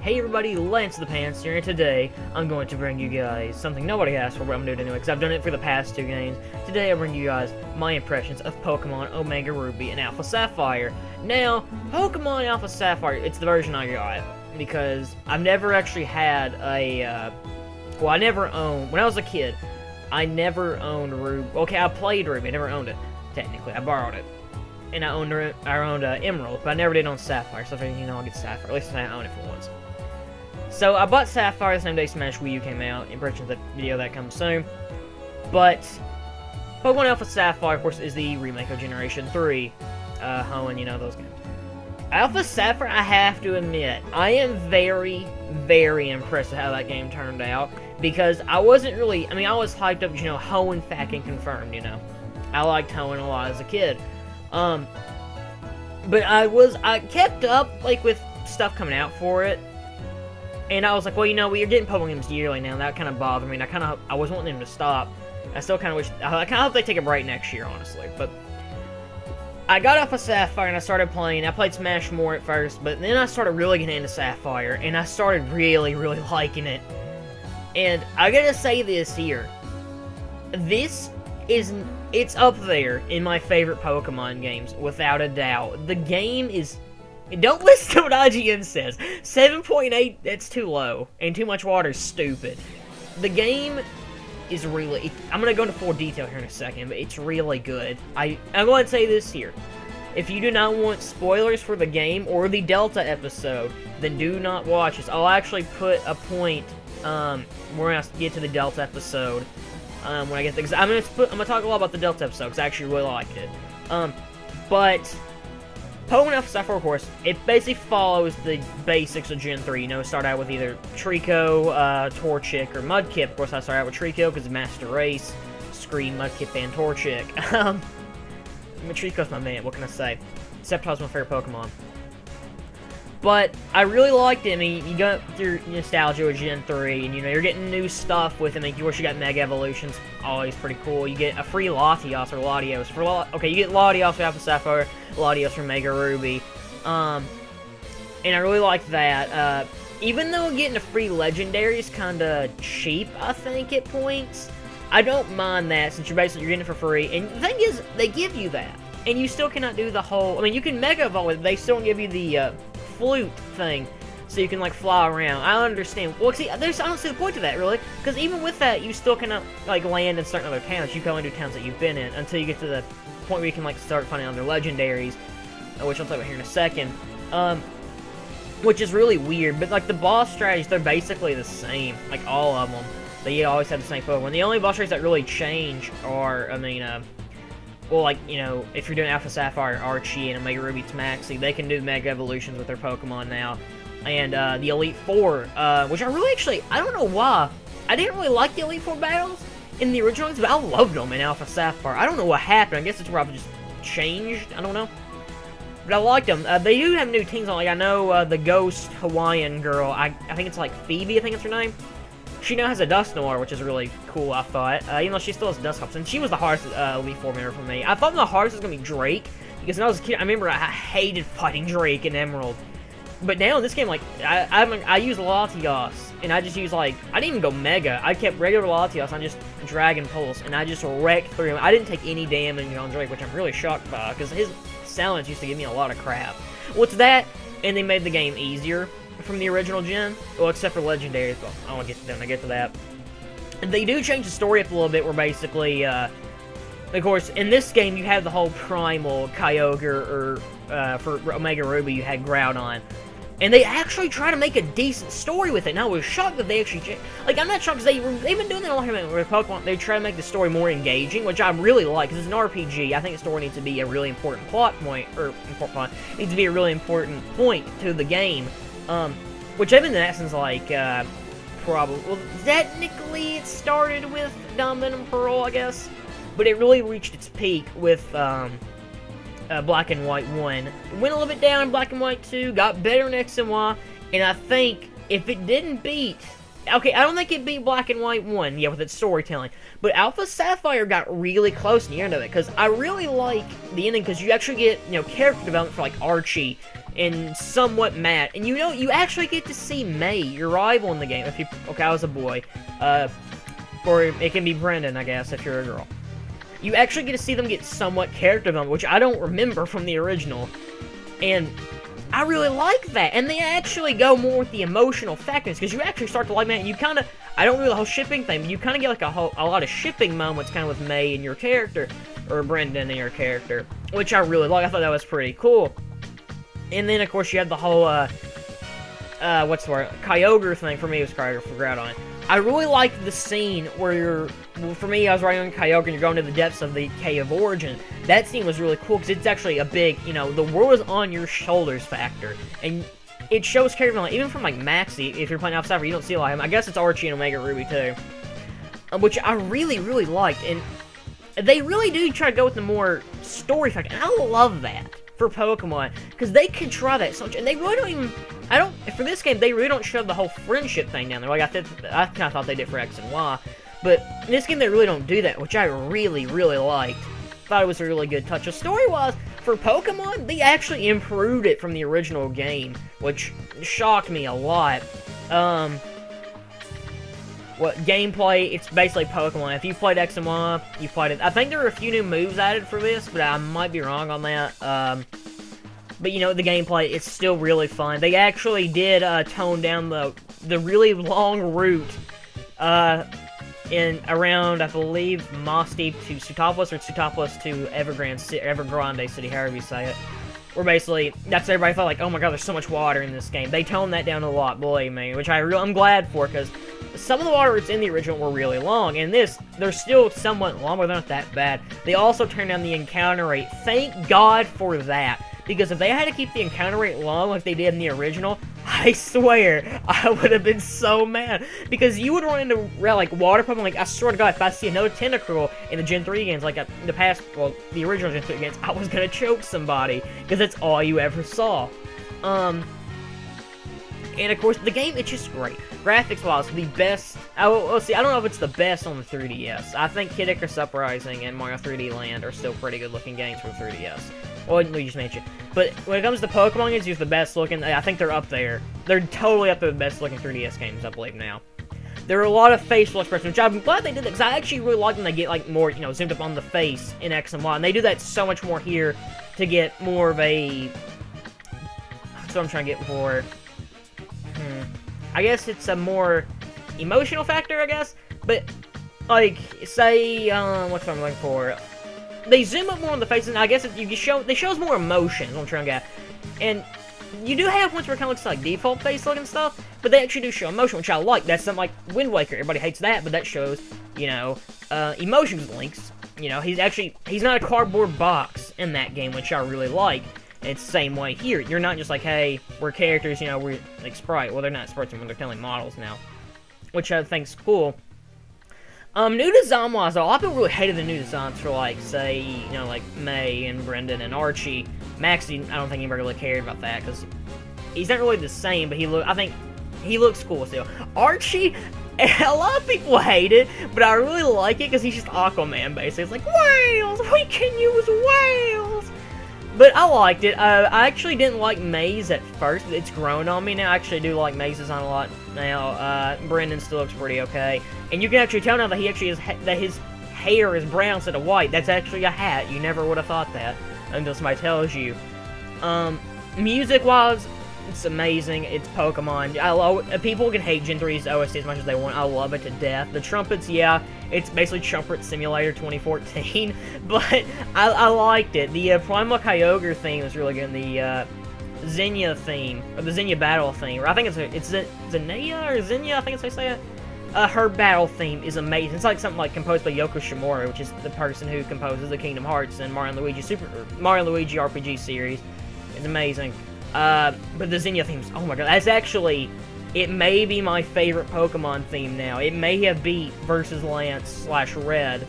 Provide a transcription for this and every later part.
Hey everybody, Lance the Pants here, and today I'm going to bring you guys something nobody asked for, but I'm going to do it anyway, because I've done it for the past 2 games. Today I bring you guys my impressions of Pokemon Omega Ruby and Alpha Sapphire. Now, Pokemon Alpha Sapphire, it's the version I got, because I've never actually had a, well, I never owned, when I was a kid, I never owned Ruby. Okay, I played Ruby, I never owned it, technically, I borrowed it. And I owned Emerald, but I never did own Sapphire, so if you know, I'll get Sapphire, at least I own it for once. So, I bought Sapphire the same day Smash Wii U came out. Impressions of that video that comes soon. But, Pokemon Alpha Sapphire, of course, is the remake of Generation 3. Hoenn, you know, those games. Alpha Sapphire, I have to admit, I am very, very impressed with how that game turned out. Because I wasn't really, I mean, I was hyped up, you know, Hoenn fucking confirmed, you know. I liked Hoenn a lot as a kid. But I kept up, like, with stuff coming out for it. And I was like, well, you know, we're getting Pokemon games yearly now, and that kind of bothered me, and I was wanting them to stop. I still kind of wish, I kind of hope they take a break next year, honestly, but I got off of Sapphire, and I started playing. I played Smash more at first, but then I started really getting into Sapphire, and I started really, really liking it. And I gotta say this here, it's up there in my favorite Pokemon games, without a doubt. The game is... Don't listen to what IGN says. 7.8, that's too low. And too much water is stupid. The game is really... I'm going to go into full detail here in a second, but it's really good. I'm going to say this here. If you do not want spoilers for the game or the Delta episode, then do not watch this. I'll actually put a point where I get to the Delta episode when I get there. Because I'm going to talk a lot about the Delta episode, because I actually really liked it. But... Pokemon Alpha Sapphire, of course, it basically follows the basics of Gen 3. You know, start out with either Trico, Torchic, or Mudkip. Of course, I started out with Trico because it's Master Race. Scream, Mudkip, and Torchic. Trico's my man, what can I say? Sceptile's my favorite Pokemon. But I really liked it. I mean, you got your nostalgia with Gen 3, and you know, you're getting new stuff with it. I mean, of course, you got Mega Evolutions, always pretty cool. You get a free Latios or Latios. Okay, you get Latios for Alpha Sapphire, Latios for Mega Ruby. And I really like that. Even though getting a free Legendary is kind of cheap, I think, at points, I don't mind that, since you're getting it for free. And the thing is, they give you that. And you still cannot do the whole... I mean, you can Mega Evolve with it, they still don't give you the... flute thing, so you can like fly around. I understand. Well, see, I don't see the point of that really, because even with that, you still cannot like land in certain other towns. You can only do towns that you've been in until you get to the point where you can like start finding other legendaries, which I'll talk about here in a second. Which is really weird, but like the boss strategies, they're basically the same, like all of them. They always have the same Pokemon. The only boss strategies that really change are, I mean, well, like, you know, if you're doing Alpha Sapphire, Archie, and Omega Ruby Maxi, they can do Mega Evolutions with their Pokemon now. And, the Elite Four, which I really actually, I don't know why. I didn't really like the Elite Four battles in the original ones, but I loved them in Alpha Sapphire. I don't know what happened. I guess it's probably just changed. I don't know. But I liked them. They do have new teams on. Like, I know, the Ghost Hawaiian girl, I think it's like Phoebe, I think it's her name. She now has a Dusknoir, which is really cool, I thought. Even though she still has Dusclops. And she was the hardest Elite Four member for me. I thought the hardest was going to be Drake. Because when I was a kid, I remember I hated fighting Drake in Emerald. But now in this game, like, I use Latios. And I just use, like, I didn't even go Mega. I kept regular Latios. I just Dragon Pulse. And I just wrecked through him. I didn't take any damage on Drake, which I'm really shocked by. Because his silence used to give me a lot of crap. Well, it's that, and they made the game easier from the original gen, well, except for Legendary. Well, I want to get to them. I get to that. And they do change the story up a little bit, where basically, of course, in this game you have the whole primal Kyogre, or for Omega Ruby you had Groudon, and they actually try to make a decent story with it. And I was shocked that they actually, like, I'm not shocked because they've been doing that a lot with Pokemon. They try to make the story more engaging, which I really like, because it's an RPG. I think the story needs to be a really important plot point, or needs to be a really important point to the game. Which I've been in essence like, probably, well, technically it started with Diamond and Pearl, I guess, but it really reached its peak with, Black and White 1. It went a little bit down in Black and White 2, got better in X and Y, and I think if it didn't beat, okay, I don't think it beat Black and White 1, yeah, with its storytelling, but Alpha Sapphire got really close in the end of it, because I really like the ending, because you actually get, you know, character development for, like, Archie, and somewhat matte. And you know, you actually get to see May, your rival in the game. If you, okay, I was a boy. Or it can be Brendan, I guess, if you're a girl. You actually get to see them get somewhat character development, which I don't remember from the original. And I really like that. And they actually go more with the emotional factors, because you actually start to like that, and you kind of, I don't do the whole shipping thing, but you kind of get like a lot of shipping moments kind of with May and your character, or Brendan and your character, which I really like. I thought that was pretty cool. And then, of course, you have the whole, what's the word? Kyogre thing. For me, it was Kyogre, forgot on it. I really liked the scene where you're, well, for me, I was riding on Kyogre and you're going to the depths of the Cave of Origin. That scene was really cool, because it's actually a big, you know, the world is on your shoulders factor. And it shows character development, even from, like, Maxie, if you're playing off Sapphire, you don't see a lot of him. I guess it's Archie and Omega Ruby, too. Which I really, really liked. And they really do try to go with the more story factor, and I love that for Pokemon, because they can try that so much, and they really don't even, for this game, they really don't shove the whole friendship thing down there, like I kind of thought they did for X and Y, but in this game they really don't do that, which I really, really liked. Thought it was a really good touch. So story-wise, for Pokemon, they actually improved it from the original game, which shocked me a lot. What gameplay, it's basically Pokemon. If you played X and Y, you played it. I think there were a few new moves added for this, but I might be wrong on that. But you know, the gameplay, it's still really fun. They actually did tone down the really long route in around, I believe, Moss Deep to Sootopolis, or Sootopolis to Evergrande City, however you say it. Where basically, that's everybody thought, like, oh my god, there's so much water in this game. They toned that down a lot, believe me, which I'm glad for, because some of the water routes in the original were really long, and this, they're still somewhat long, but they're not that bad. They also turned down the encounter rate. Thank God for that, because if they had to keep the encounter rate long like they did in the original, I swear, I would have been so mad, because you would run into, like, water Pokemon, like, I swear to God, if I see another Tentacruel in the Gen 3 games, like, the past, well, the original Gen 3 games, I was gonna choke somebody, because that's all you ever saw. And of course, the game, it's just great. Graphics-wise, the best, let's see, I don't know if it's the best on the 3DS. I think Kid Icarus Uprising and Mario 3D Land are still pretty good-looking games for the 3DS. Well, Luigi's Mansion. But when it comes to Pokemon games, use the best looking, I think they're up there. They're totally up there with the best looking 3DS games, I believe now. There are a lot of facial expressions, which I'm glad they did that, because I actually really like when they get, like, more, you know, zoomed up on the face in X and Y. And they do that so much more here to get more of a, that's what I'm trying to get for, I guess it's a more emotional factor, I guess, but, like, say, what's what I'm looking for, they zoom up more on the faces, and I guess they shows more emotion, is what I'm trying to get at. And you do have ones where it kind of looks like default face look and stuff, but they actually do show emotion, which I like. That's something like Wind Waker, everybody hates that, but that shows, you know, emotions links. You know, he's not a cardboard box in that game, which I really like. It's the same way here. You're not just like, hey, we're characters, you know, we're like sprite. Well, they're not sprites anymore, they're telling models now, which I think's cool. New design-wise, though, a lot of people really hated the new designs for, like, say, you know, like May and Brendan and Archie. Maxie, I don't think anybody really cared about that, because he's not really the same, but I think he looks cool still. Archie, a lot of people hate it, but I really like it, because he's just Aquaman, basically. It's like, whales! We can use whales! But I liked it. I actually didn't like May's at first, but it's grown on me now. I actually do like May's design a lot now. Brendan still looks pretty okay. And you can actually tell now that he actually that his hair is brown instead of white. That's actually a hat. You never would have thought that until somebody tells you. Music-wise, it's amazing. It's Pokemon. People can hate Gen 3's OST as much as they want. I love it to death. The trumpets, yeah, it's basically Trumpet Simulator 2014, but I liked it. The Primal Kyogre theme was really good. The Xenia theme, or the Xenia battle theme, or I think it's Xenia or Xenia, I think it's how you say it. Her battle theme is amazing. It's like something like composed by Yoko Shimura, which is the person who composes the Kingdom Hearts and Mario & Luigi RPG series. It's amazing. But the Xenia themes, oh my god, that's actually, it may be my favorite Pokemon theme now. It may have beat Versus Lance / Red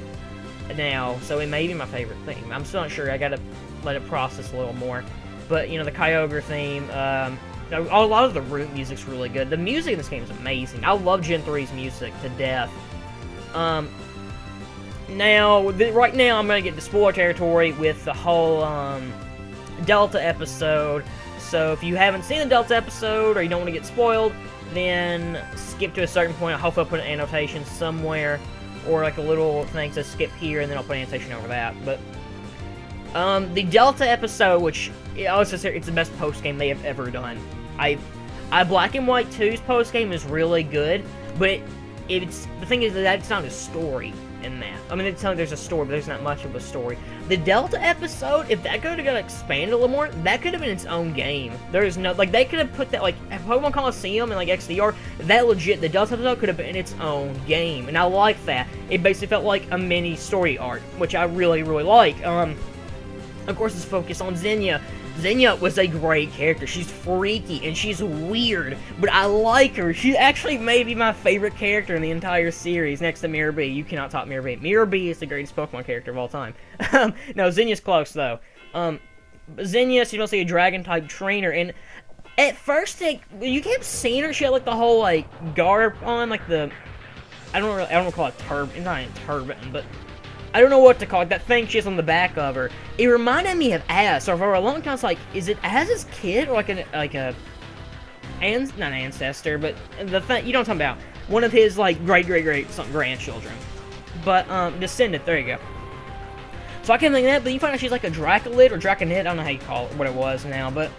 now, so it may be my favorite theme. I'm still not sure, I gotta let it process a little more. But, you know, the Kyogre theme, a lot of the root music's really good. The music in this game is amazing. I love Gen 3's music to death. Now, right now I'm gonna get into spoiler territory with the whole, Delta episode, So if you haven't seen the Delta episode, or you don't want to get spoiled, then skip to a certain point. Hopefully I'll put an annotation somewhere, or like a little thing to skip here, and then I'll put an annotation over that. But the Delta episode, which I was say it's the best post game they have ever done. Black and White 2's post game is really good, but it's the thing is that it's not a story in that. I mean, it's telling there's a story, but there's not much of a story. The Delta episode, if that could have got expanded a little more, that could have been its own game. There's no, like, they could have put that, like, at Pokemon Coliseum and, like, XDR, that legit, the Delta episode could have been its own game, and I like that. It basically felt like a mini story arc, which I really, really like. Of course, it's focused on Xenia. Xenia was a great character. She's freaky, and she's weird, but I like her. She actually may be my favorite character in the entire series, next to Mirror B. You cannot top Mirror B. Mirror B is the greatest Pokemon character of all time. No, Xenia's close, though. Xenia, she's mostly a Dragon-type trainer, and at first, you kept seeing her, she had, like, the whole, like, garb on, like, the... I don't want to call it turban. It's not a turban, but... I don't know what to call it, that thing she has on the back of her. It reminded me of Az, so for a long time, it's like, is it Az's kid, or like not an ancestor, but the thing, you know what I'm talking about. One of his, like, great something grandchildren. But, descendant, there you go. So I can't think of that, but you find out she's like a Dracolid, or Draconid, I don't know how you call it, what it was now, but...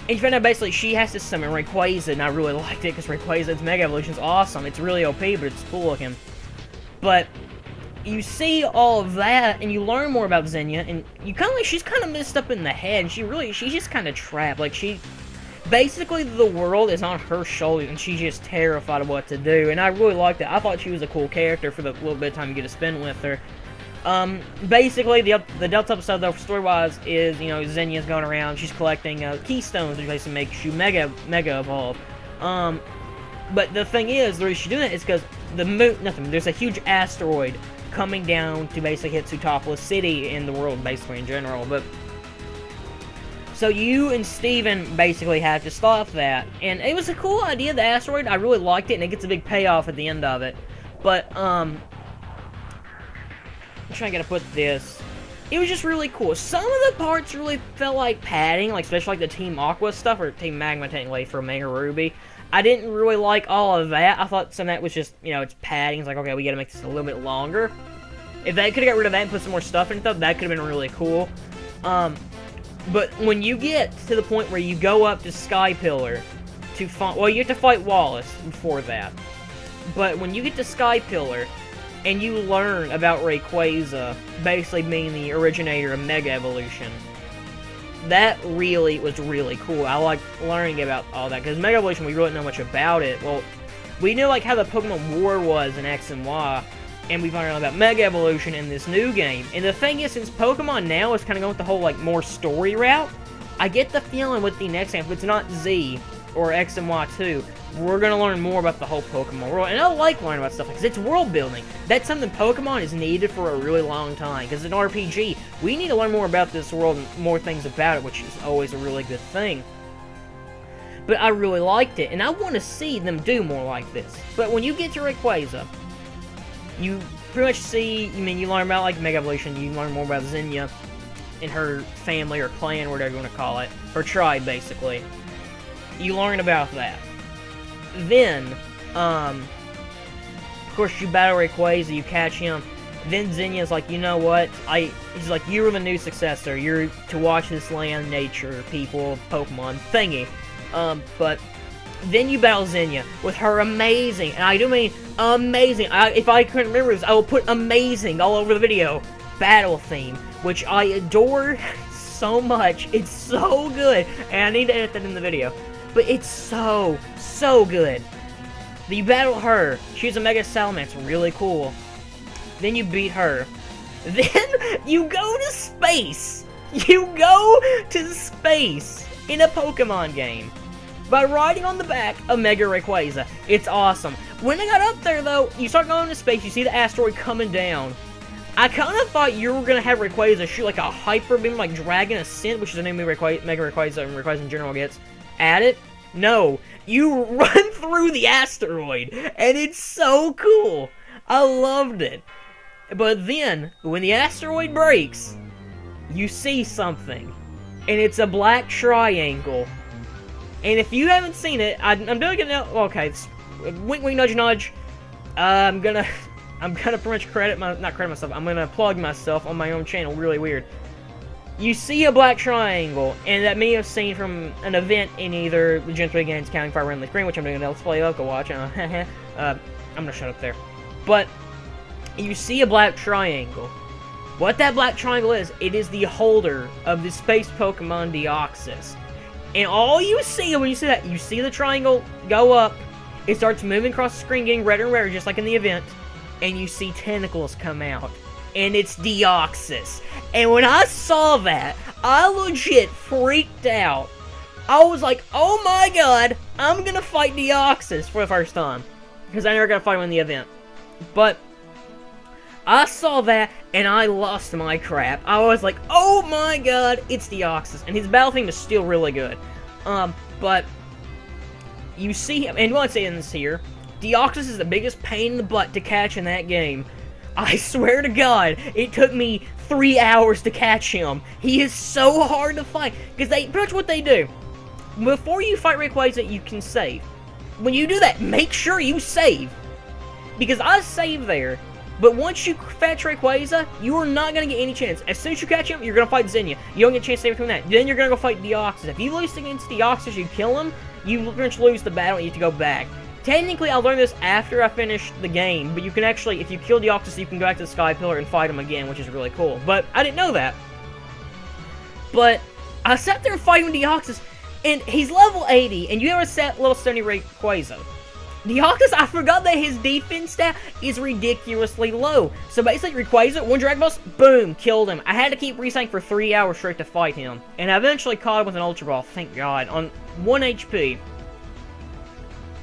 And you find out basically she has to summon Rayquaza, and I really liked it, because Rayquaza's Mega Evolution's awesome. It's really OP, but it's cool looking. But... you see all of that, and you learn more about Xenia, and you kind of like, she's kind of messed up in the head, and she's just kind of trapped, like, basically, the world is on her shoulders, and she's just terrified of what to do, and I really liked it. I thought she was a cool character for the little bit of time you get to spend with her. Basically, the Delta episode, though, story-wise, is, you know, Xenia's going around, she's collecting, keystones, which basically makes you Mega Evolve. But the thing is, the reason she's doing it is because there's a huge asteroid coming down to basically hit Teutopolis City in the world, basically, in general, but... So you and Steven basically have to stop that, and it was a cool idea, the asteroid, I really liked it, and it gets a big payoff at the end of it, but, I'm trying to put this... It was just really cool. Some of the parts really felt like padding, like, especially like the Team Aqua stuff, or Team Magma, technically, for Mega Ruby. I didn't really like all of that. I thought some of that was just, you know, it's padding. It's like, okay, we gotta make this a little bit longer. If they could've got rid of that and put some more stuff in it, though, that could've been really cool. But when you get to the point where you go up to Sky Pillar to fight... Well, you have to fight Wallace before that. But when you get to Sky Pillar, and you learn about Rayquaza basically being the originator of Mega Evolution, that really was really cool. I liked learning about all that, because Mega Evolution, we really didn't know much about it. Well, we knew, like, how the Pokemon War was in X and Y, and we found out about Mega Evolution in this new game. And the thing is, since Pokemon now is kind of going with the whole, like, more story route, I get the feeling with the next game, if it's not Z or X and Y 2, we're going to learn more about the whole Pokemon world. And I like learning about stuff, because it's world building. That's something Pokemon has needed for a really long time, because in RPG, we need to learn more about this world and more things about it, which is always a really good thing. But I really liked it, and I want to see them do more like this. But when you get to Rayquaza, you pretty much see, I mean, you learn about, like, Mega Evolution, you learn more about Xenia and her family, or clan, whatever you want to call it. Her tribe, basically. You learn about that. Then, of course, you battle Rayquaza, you catch him. Then Xenia's like, you know what? He's like, you're the new successor. You're to watch this land, nature, people, Pokemon thingy. But then you battle Xenia with her amazing, and I do mean amazing. If I couldn't remember this, I will put amazing all over the video. Battle theme, which I adore so much. It's so good, and I need to edit that in the video. But it's so good. You battle her. She's a Mega Salamence. Really cool. Then you beat her. Then you go to space. You go to space in a Pokemon game by riding on the back of Mega Rayquaza. It's awesome. When I got up there, though, you start going to space. You see the asteroid coming down. I kind of thought you were going to have Rayquaza shoot like a Hyper Beam, like Dragon Ascent, which is the name of Mega Rayquaza and Rayquaza in general gets, at it. No, you run through the asteroid, and it's so cool. I loved it. But then, when the asteroid breaks, you see something. and it's a black triangle. And if you haven't seen it, I'm doing it now. Okay, wink, wink, nudge, nudge. I'm gonna pretty much not credit myself. I'm gonna plug myself on my own channel. Really weird. You see a black triangle, and that may have seen from an event in either the Gen 3 games, Counting Fire Renly Screen, which I'm doing a Let's Play of. Go watch. I'm gonna shut up there. But you see a black triangle. What that black triangle is, it is the holder of the space Pokemon Deoxys. And all you see when you see that, you see the triangle go up, it starts moving across the screen, getting redder and redder, just like in the event, and you see tentacles come out. And it's Deoxys. And when I saw that, I legit freaked out. I was like, oh my god, I'm gonna fight Deoxys for the first time. Because I never got to fight him in the event. But I saw that, and I lost my crap. I was like, oh my god, it's Deoxys. And his battle theme is still really good. But you see him, and once it ends here, Deoxys is the biggest pain in the butt to catch in that game. I swear to god, it took me 3 hours to catch him. He is so hard to fight. Because pretty much what they do, before you fight Rayquaza, you can save. When you do that, make sure you save. Because I saved there. But once you fetch Rayquaza, you are not going to get any chance. As soon as you catch him, you're going to fight Zinnia. You don't get a chance to save between that. Then you're going to go fight Deoxys. If you lose against Deoxys, you kill him, you pretty much lose the battle and you have to go back. Technically, I learned this after I finished the game, but you can actually, if you kill Deoxys, you can go back to the Sky Pillar and fight him again, which is really cool. But I didn't know that. But I sat there fighting Deoxys, and he's level 80, and you have a set level 70 Rayquaza. Deoxys, I forgot that his defense stat is ridiculously low. So basically, Rayquaza, one Dragon Balls, boom, killed him. I had to keep resetting for 3 hours straight to fight him. And I eventually caught him with an Ultra Ball, thank God, on 1 HP.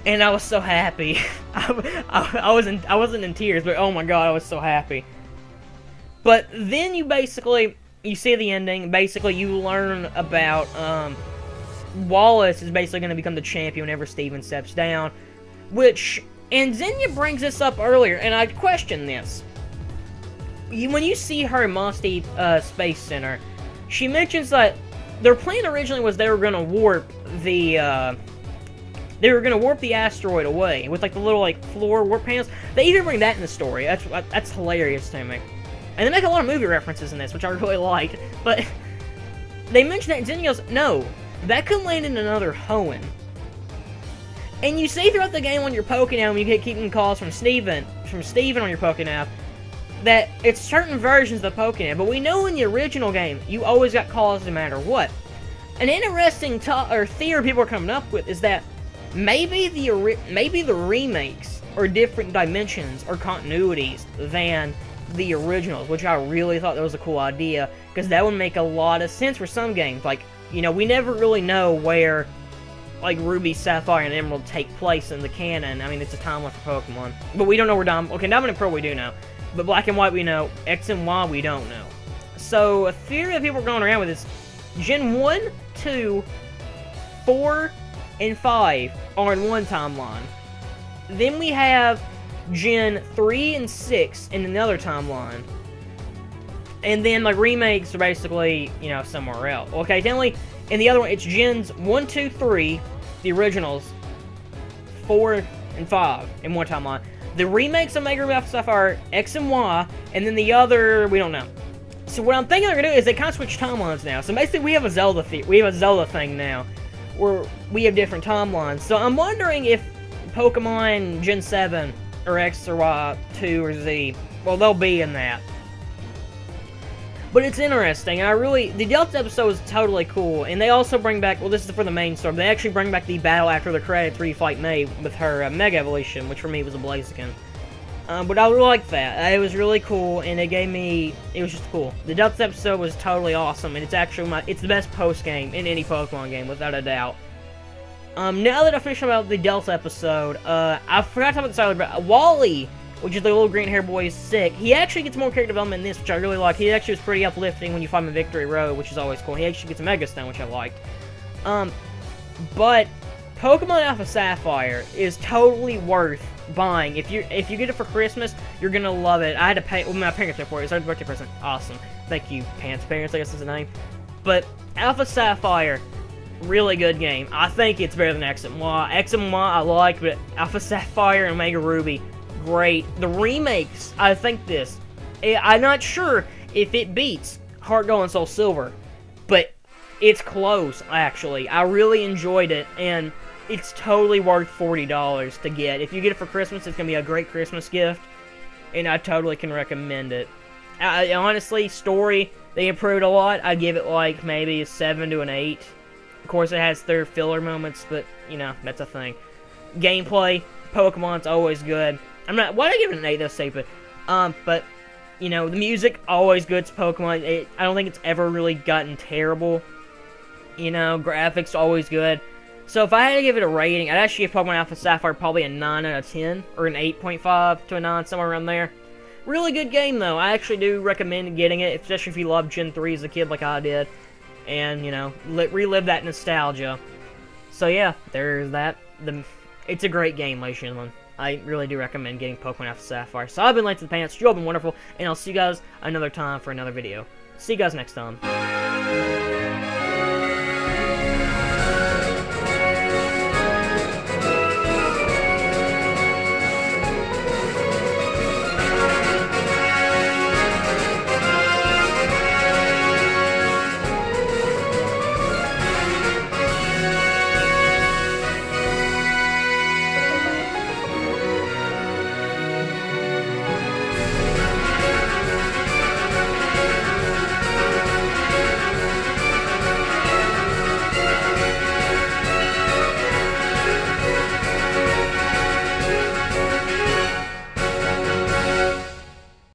And I was so happy. I wasn't in tears, but oh my god, I was so happy. But then you see the ending. Basically, you learn about, Wallace is basically going to become the champion whenever Steven steps down. And Zinnia brings this up earlier, and I question this. When you see her in Monsty Space Center, she mentions that their plan originally was they were going to warp the, asteroid away with, like, the little, like, floor warp panels. They even bring that in the story. That's hilarious to me. And they make a lot of movie references in this, which I really liked. But they mention that, and Zinnia goes, no, that could land in another Hoenn. And you see throughout the game on your Pokénav, when you get keeping calls from Steven on your Pokénav, that it's certain versions of the Pokénav. But we know in the original game, you always got calls no matter what. An interesting theory people are coming up with is that maybe the remakes are different dimensions or continuities than the originals, which I really thought that was a cool idea, because that would make a lot of sense for some games. Like, you know, we never really know where, like, Ruby, Sapphire, and Emerald take place in the canon. I mean, it's a timeline for Pokemon. But we don't know where Diamond and Pearl we do know. But Black and White we know. X and Y we don't know. So, a theory that people are going around with is Gen 1, 2, 4, and 5 are in one timeline. Then we have Gen 3 and 6 in another timeline. And then, like, remakes are basically, you know, somewhere else. Okay, technically, in the other one, it's Gens 1, 2, 3, the originals, 4 and 5 in one timeline. The remakes of Mega Ruby Alpha Sapphire, X and Y, and then the other, we don't know. So what I'm thinking they're gonna do is they kind of switch timelines now. So basically, we have a Zelda thing now, where we have different timelines. So I'm wondering if Pokemon Gen 7 or X or Y, 2 or Z, well, they'll be in that. But it's interesting, and the Delta episode is totally cool, and they also bring back, well, this is for the main story, they actually bring back the battle after the credits where you fight May with her Mega Evolution, which for me was a Blaziken. But I really liked that. It was really cool, and it was just cool. The Delta episode was totally awesome, and it's actually it's the best post-game in any Pokemon game, without a doubt. Now that I finished about the Delta episode, I forgot to talk about the side, Wally, which is the little green hair boy, is sick. He actually gets more character development in this, which I really like. He actually was pretty uplifting when you fight him in Victory Road, which is always cool. He actually gets a Mega Stone, which I liked. But Pokemon Alpha Sapphire is totally worth buying. If you get it for Christmas, you're gonna love it. I had to pay, well, my parents paid for it. It's our birthday present. Awesome. Thank you, parents, I guess is the name. But Alpha Sapphire, really good game. I think it's better than X and Y. X and Y I like, but Alpha Sapphire and Omega Ruby, great. The remakes, I think this. I'm not sure if it beats Heart Gold and Soul Silver, but it's close, actually. I really enjoyed it, and it's totally worth $40 to get. If you get it for Christmas, it's going to be a great Christmas gift, and I totally can recommend it. Honestly, story, they improved a lot. I'd give it like maybe a 7 to an 8. Of course, it has their filler moments, but, you know, that's a thing. Gameplay, Pokemon's always good. Why did I give it an 8 though, stupid? But, you know, the music, always good to Pokemon. I don't think it's ever really gotten terrible. You know, graphics, always good. So if I had to give it a rating, I'd actually give Pokemon Alpha Sapphire probably a 9 out of 10, or an 8.5 to a 9, somewhere around there. Really good game, though. I actually do recommend getting it, especially if you loved Gen 3 as a kid like I did. And, you know, relive that nostalgia. So, yeah, there's that. It's a great game, ladies and gentlemen. I really do recommend getting Pokemon Alpha Sapphire. So, I've been Late to the Pants. You all been wonderful. And I'll see you guys another time for another video. See you guys next time.